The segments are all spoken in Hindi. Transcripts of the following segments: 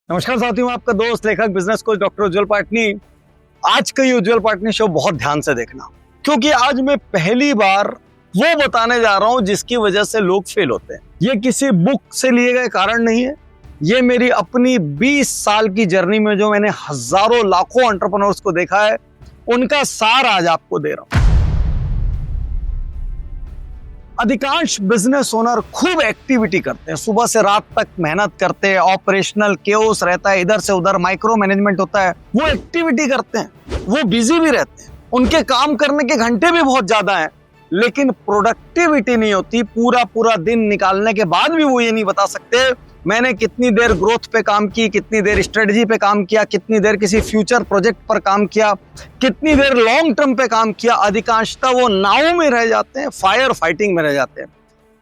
नमस्कार साथियों, आपका दोस्त लेखक बिजनेस कोच डॉक्टर उज्जवल पाटनी। आज का ये उज्जवल पाटनी शो बहुत ध्यान से देखना, क्योंकि आज मैं पहली बार वो बताने जा रहा हूं जिसकी वजह से लोग फेल होते हैं। ये किसी बुक से लिए गए कारण नहीं है, ये मेरी अपनी 20 साल की जर्नी में जो मैंने हजारों लाखों एंटरप्रेन्योर्स को देखा है, उनका सार आज आपको दे रहा हूं। अधिकांश बिजनेस ओनर खूब एक्टिविटी करते हैं, सुबह से रात तक मेहनत करते हैं, ऑपरेशनल केओस रहता है, इधर से उधर माइक्रो मैनेजमेंट होता है, वो एक्टिविटी करते हैं, वो बिजी भी रहते हैं, उनके काम करने के घंटे भी बहुत ज्यादा हैं, लेकिन प्रोडक्टिविटी नहीं होती। पूरा पूरा दिन निकालने के बाद भी वो ये नहीं बता सकते मैंने कितनी देर ग्रोथ पे काम की, कितनी देर स्ट्रेटजी पे काम किया, कितनी देर किसी फ्यूचर प्रोजेक्ट पर काम किया, कितनी देर लॉन्ग टर्म पे काम किया। अधिकांशतः वो नाव में रह जाते हैं, फायर फाइटिंग में रह जाते हैं।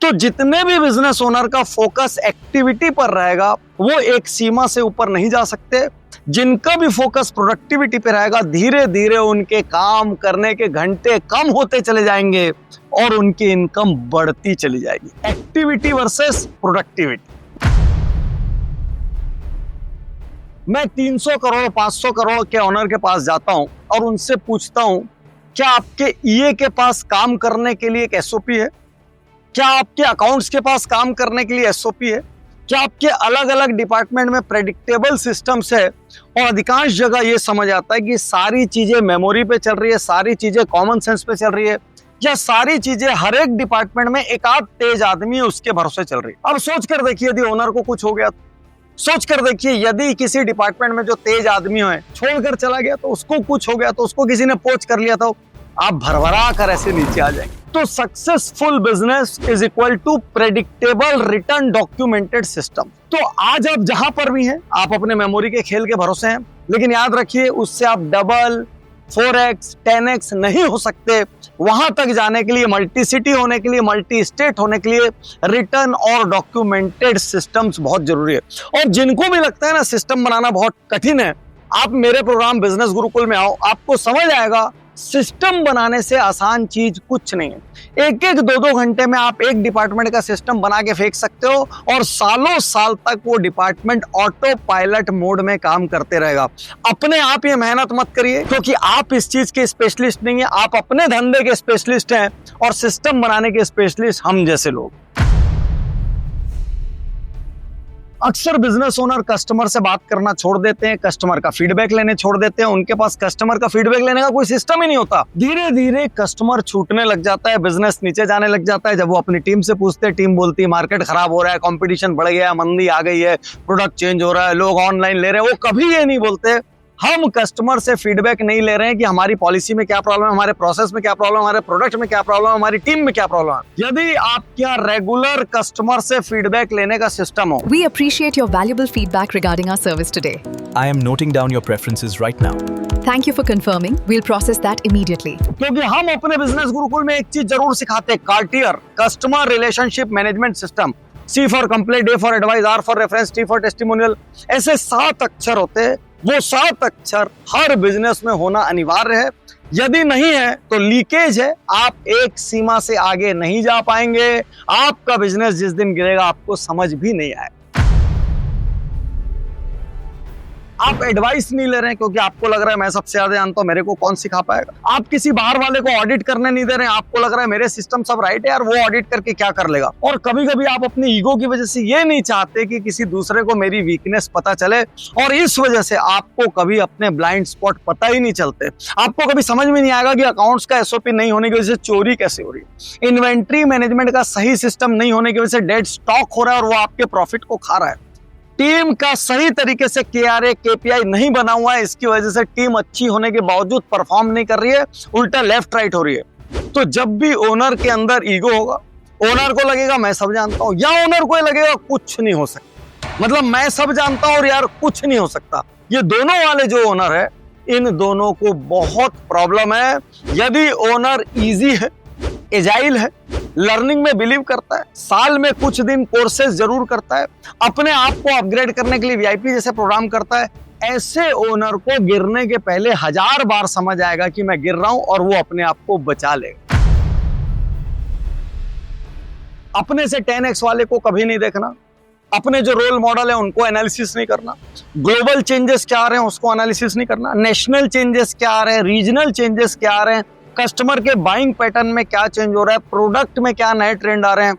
तो जितने भी बिजनेस ओनर का फोकस एक्टिविटी पर रहेगा, वो एक सीमा से ऊपर नहीं जा सकते। जिनका भी फोकस प्रोडक्टिविटी पे रहेगा, धीरे धीरे उनके काम करने के घंटे कम होते चले जाएंगे और उनकी इनकम बढ़ती चली जाएगी। Activity versus productivity. मैं 300 करोड़ 500 करोड़ के ओनर के पास जाता हूं और उनसे पूछता हूं, क्या आपके ईए के पास काम करने के लिए एक एसओपी है? क्या आपके अकाउंट्स के पास काम करने के लिए एसओपी है? क्या आपके अलग अलग डिपार्टमेंट में प्रेडिक्टेबल सिस्टम्स है? और अधिकांश जगह यह समझ आता है कि सारी चीजें मेमोरी पे चल रही है, सारी चीजें कॉमन सेंस पे चल रही है, या सारी चीजें हर एक डिपार्टमेंट में एक आध तेज आदमी है उसके भरोसे चल रही है। अब सोच कर देखिए, यदि ओनर को कुछ हो गया, सोच कर देखिए यदि किसी डिपार्टमेंट में जो तेज आदमी है छोड़कर चला गया, तो उसको कुछ हो गया, तो उसको किसी ने पोच कर लिया, तो आप भरभरा कर ऐसे नीचे आ जाएंगे। तो successful business is equal to predictable return documented system. तो आज आप जहां पर भी हैं, आप अपने मेमोरी के खेल के भरोसे हैं, लेकिन याद रखिए उससे आप डबल 4x 10x नहीं हो सकते। वहां तक जाने के लिए, मल्टी सिटी होने के लिए, मल्टी स्टेट होने के लिए रिटर्न और डॉक्यूमेंटेड सिस्टम्स बहुत जरूरी है। और जिनको भी लगता है ना सिस्टम बनाना बहुत कठिन है, आप मेरे प्रोग्राम बिजनेस गुरुकुल में आओ, आपको समझ आएगा सिस्टम बनाने से आसान चीज कुछ नहीं है। एक एक दो दो घंटे में आप एक डिपार्टमेंट का सिस्टम बना के फेंक सकते हो और सालों साल तक वो डिपार्टमेंट ऑटो पायलट मोड में काम करते रहेगा। अपने आप ये मेहनत मत करिए, क्योंकि आप इस चीज के स्पेशलिस्ट नहीं है, आप अपने धंधे के स्पेशलिस्ट हैं और सिस्टम बनाने के स्पेशलिस्ट हम जैसे लोग। अक्सर बिजनेस ओनर कस्टमर से बात करना छोड़ देते हैं, कस्टमर का फीडबैक लेने छोड़ देते हैं, उनके पास कस्टमर का फीडबैक लेने का कोई सिस्टम ही नहीं होता। धीरे धीरे कस्टमर छूटने लग जाता है, बिजनेस नीचे जाने लग जाता है। जब वो अपनी टीम से पूछते हैं, टीम बोलती है मार्केट खराब हो रहा है, कंपटीशन बढ़ गया, मंदी आ गई है, प्रोडक्ट चेंज हो रहा है, लोग ऑनलाइन ले रहे हैं। वो कभी ये नहीं बोलते हम कस्टमर से फीडबैक नहीं ले रहे हैं कि हमारी पॉलिसी में क्या प्रॉब्लम है, हमारे प्रोसेस में क्या प्रॉब्लम है, हमारे प्रोडक्ट में क्या प्रॉब्लम है, हमारी टीम में क्या प्रॉब्लम है। यदि आप क्या रेगुलर कस्टमर से फीडबैक लेने का सिस्टम हो। We appreciate your valuable feedback regarding our service today. I am noting down your preferences right now. Thank you for confirming. We'll process that immediately. क्योंकि हम अपने बिजनेस गुरुकुल में एक चीज जरूर सिखाते हैं, Cartier customer relationship management system. C for complaint, A for advice, R for reference, T for testimonial. ऐसे 7 अक्षर होते हैं। वो 7 अक्षर हर बिजनेस में होना अनिवार्य है। यदि नहीं है तो लीकेज है, आप एक सीमा से आगे नहीं जा पाएंगे। आपका बिजनेस जिस दिन गिरेगा आपको समझ भी नहीं आएगा। आप एडवाइस नहीं ले रहे हैं क्योंकि आपको लग रहा है मैं सबसे ज्यादा जानता हूं, मेरे को कौन सिखा पाएगा। आप किसी बाहर वाले को ऑडिट करने नहीं दे रहे हैं, आपको लग रहा है मेरे सिस्टम सब राइट है यार, वो ऑडिट करके क्या कर लेगा। और कभी कभी आप अपनी ईगो की वजह से ये नहीं चाहते कि किसी दूसरे को मेरी वीकनेस पता चले, और इस वजह से आपको कभी अपने ब्लाइंड स्पॉट पता ही नहीं चलते। आपको कभी समझ में नहीं आएगा कि अकाउंट्स का एसओपी नहीं होने की वजह से चोरी कैसे हो रही है, इन्वेंट्री मैनेजमेंट का सही सिस्टम नहीं होने की वजह से डेड स्टॉक हो रहा है और वो आपके प्रॉफिट को खा रहा है, टीम का सही तरीके से KRA KPI नहीं बना हुआ है, इसकी वजह से टीम अच्छी होने के बावजूद परफॉर्म नहीं कर रही है, उल्टा लेफ्ट राइट हो रही है। तो जब भी ओनर के अंदर ईगो होगा, ओनर को लगेगा मैं सब जानता हूं, या ओनर को लगेगा कुछ नहीं हो सकता, मतलब मैं सब जानता हूं और यार कुछ नहीं हो सकता। ये दोनों वाले जो ओनर है, इन दोनों को बहुत प्रॉब्लम है। यदि ओनर इजी है, एजाइल है, लर्निंग में बिलीव करता है, साल में कुछ दिन कोर्सेज जरूर करता है, अपने आप को अपग्रेड करने के लिए VIP जैसे प्रोग्राम करता है, ऐसे ओनर को गिरने के पहले 1000 बार समझ आएगा कि मैं गिर रहा हूं और वो अपने आप को बचा लेगा। अपने से 10x वाले को कभी नहीं देखना, अपने जो रोल मॉडल है उनको एनालिसिस नहीं करना, ग्लोबल चेंजेस क्या आ रहे हैं उसको एनालिसिस नहीं करना, नेशनल चेंजेस क्या आ रहे हैं, रीजनल चेंजेस क्या आ रहे हैं, कस्टमर के बाइंग पैटर्न में क्या चेंज हो रहा है, प्रोडक्ट में क्या नए ट्रेंड आ रहे हैं,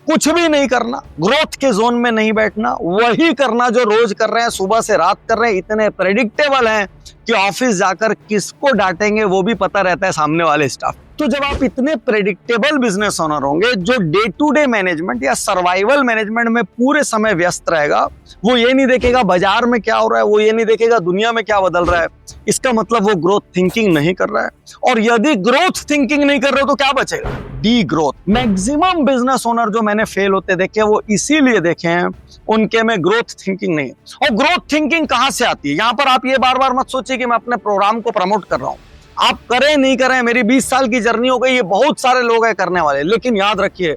कुछ भी नहीं करना, ग्रोथ के जोन में नहीं बैठना, वही करना जो रोज कर रहे हैं, सुबह से रात कर रहे हैं, इतने प्रेडिक्टेबल हैं कि ऑफिस जाकर किसको डांटेंगे वो भी पता रहता है सामने वाले स्टाफ। तो जब आप इतने प्रेडिक्टेबल बिजनेस ओनर होंगे जो डे टू डे मैनेजमेंट या सर्वाइवल मैनेजमेंट में पूरे समय व्यस्त रहेगा, वो ये नहीं देखेगा बाजार में क्या हो रहा है, वो ये नहीं देखेगा दुनिया में क्या बदल रहा है, इसका मतलब वो ग्रोथ थिंकिंग नहीं कर रहा है। और यदि ग्रोथ थिंकिंग नहीं कर रहे हो तो क्या बचेगा? D growth. Maximum business owner जो मैंने फेल होते देखे वो इसीलिए देखे हैं उनके में ग्रोथ थिंकिंग नहीं है। और ग्रोथ थिंकिंग कहां से आती है? यहां पर आप ये बार बार मत सोचिए कि मैं अपने प्रोग्राम को प्रमोट कर रहा हूं। आप करें नहीं करें, मेरी 20 साल की जर्नी हो गई, ये बहुत सारे लोग हैं करने वाले, लेकिन याद रखिए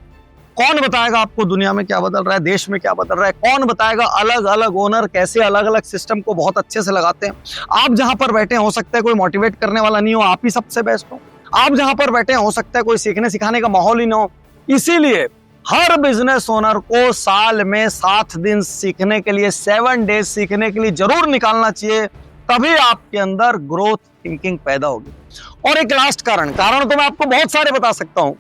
कौन बताएगा आपको दुनिया में क्या बदल रहा है, देश में क्या बदल रहा है? कौन बताएगा अलग अलग ओनर कैसे अलग अलग सिस्टम को बहुत अच्छे से लगाते हैं? आप जहां पर बैठे हो सकता है कोई मोटिवेट करने वाला नहीं हो, आप ही सबसे बेस्ट हो। आप जहां पर बैठे हो सकता है कोई सीखने सिखाने का माहौल ही ना हो। इसीलिए हर बिजनेस ओनर को साल में 7 दिन सीखने के लिए, 7 डेज सीखने के लिए जरूर निकालना चाहिए, तभी आपके अंदर ग्रोथ थिंकिंग पैदा होगी। और एक लास्ट कारण तो मैं आपको बहुत सारे बता सकता हूं,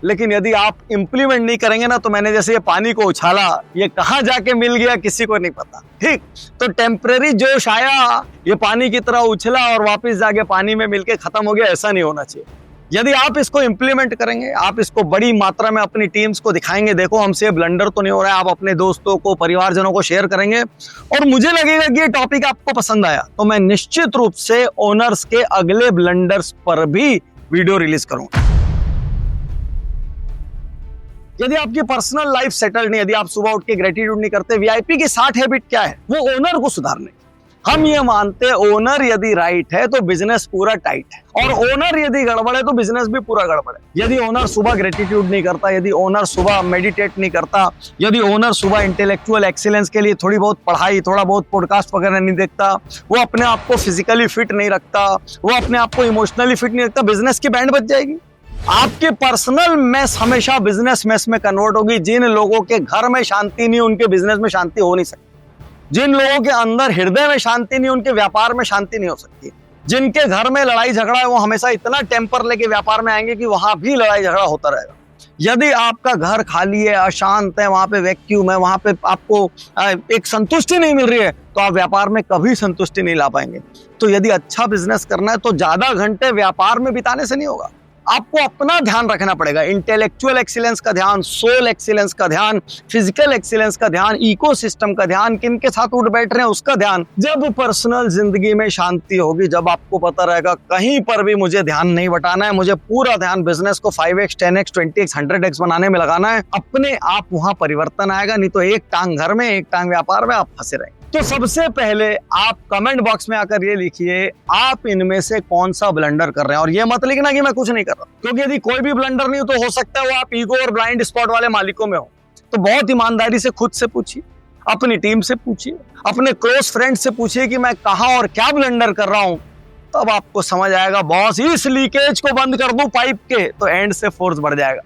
लेकिन यदि आप इंप्लीमेंट नहीं करेंगे ना, तो मैंने जैसे ये पानी को उछाला, ये कहां जाके मिल गया किसी को नहीं पता। ठीक, तो टेम्परेरी जोश आया, ये पानी की तरह उछला और वापस जाके पानी में मिलके खत्म हो गया, ऐसा नहीं होना चाहिए। यदि आप इसको इंप्लीमेंट करेंगे, आप इसको बड़ी मात्रा में अपनी टीम्स को दिखाएंगे, देखो हमसे ब्लंडर तो नहीं हो रहा है, आप अपने दोस्तों को, परिवारजनों को शेयर करेंगे और मुझे लगेगा कि ये टॉपिक आपको पसंद आया, तो मैं निश्चित रूप से ओनर्स के अगले ब्लंडर्स पर भी वीडियो रिलीज करूंगा। यदि आपकी पर्सनल लाइफ सेटल नहीं, यदि आप सुबह उठ के ग्रेटिट्यूड नहीं करते, वीआईपी की 60 हैबिट क्या है? वो ओनर को सुधारने। हम ये मानते हैं ओनर यदि राइट है तो बिजनेस पूरा टाइट है, और ओनर यदि गड़बड़ है तो बिजनेस भी पूरा गड़बड़ है। यदि ओनर सुबह ग्रेटिट्यूड नहीं करता, यदि ओनर सुबह मेडिटेट नहीं करता, यदि ओनर सुबह इंटेलेक्चुअल एक्सीलेंस के लिए थोड़ी बहुत पढ़ाई, थोड़ा बहुत पॉडकास्ट वगैरह नहीं देखता, वो अपने आप को फिजिकली फिट नहीं रखता, वो अपने आप को इमोशनली फिट नहीं रखता, बिजनेस की बैंड बच जाएगी। आपके पर्सनल मेस हमेशा बिजनेस मेस में कन्वर्ट होगी। जिन लोगों के घर में शांति नहीं, उनके बिजनेस में शांति हो नहीं सकती। जिन लोगों के अंदर हृदय में शांति नहीं, उनके व्यापार में शांति नहीं हो सकती। जिनके घर में लड़ाई झगड़ा है, वो हमेशा इतना टेम्पर लेके व्यापार में आएंगे कि वहां भी लड़ाई झगड़ा होता रहेगा। यदि आपका घर खाली है, अशांत है, वहां पे वैक्यूम है, वहां पे आपको एक संतुष्टि नहीं मिल रही है, तो आप व्यापार में कभी संतुष्टि नहीं ला पाएंगे। तो यदि अच्छा बिजनेस करना है तो ज्यादा घंटे व्यापार में बिताने से नहीं होगा, आपको अपना ध्यान रखना पड़ेगा। इंटेलेक्चुअल एक्सीलेंस का ध्यान, सोल एक्सीलेंस का ध्यान, फिजिकल एक्सीलेंस का ध्यान, इकोसिस्टम का ध्यान, किन के साथ उठ बैठ रहे हैं उसका ध्यान। जब पर्सनल जिंदगी में शांति होगी, जब आपको पता रहेगा कहीं पर भी मुझे ध्यान नहीं बटाना है, मुझे पूरा ध्यान बिजनेस को 5x, 10x, 20x, 100x बनाने में लगाना है, अपने आप वहां परिवर्तन आएगा। नहीं तो एक टांग घर में, एक टांग व्यापार में आप फंसे रहेंगे। तो सबसे पहले आप कमेंट बॉक्स में आकर ये लिखिए आप इनमें से कौन सा ब्लंडर कर रहे हैं, और ये मत लिखना कि मैं कुछ नहीं कर रहा, क्योंकि यदि कोई भी ब्लंडर नहीं हो तो हो सकता है वो आप ईगो और ब्लाइंड स्पॉट वाले मालिकों में हो। तो बहुत ईमानदारी से खुद से पूछिए, अपनी टीम से पूछिए, अपने क्लोज फ्रेंड से पूछिए कि मैं कहां और क्या ब्लंडर कर रहा हूं। तब आपको समझ आएगा बॉस इस लीकेज को बंद कर दूं पाइप के, तो एंड से फोर्स बढ़ जाएगा।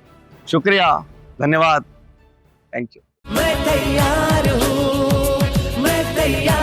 शुक्रिया, धन्यवाद, थैंक यू। मैं तैयार हूँ, मैं तैयार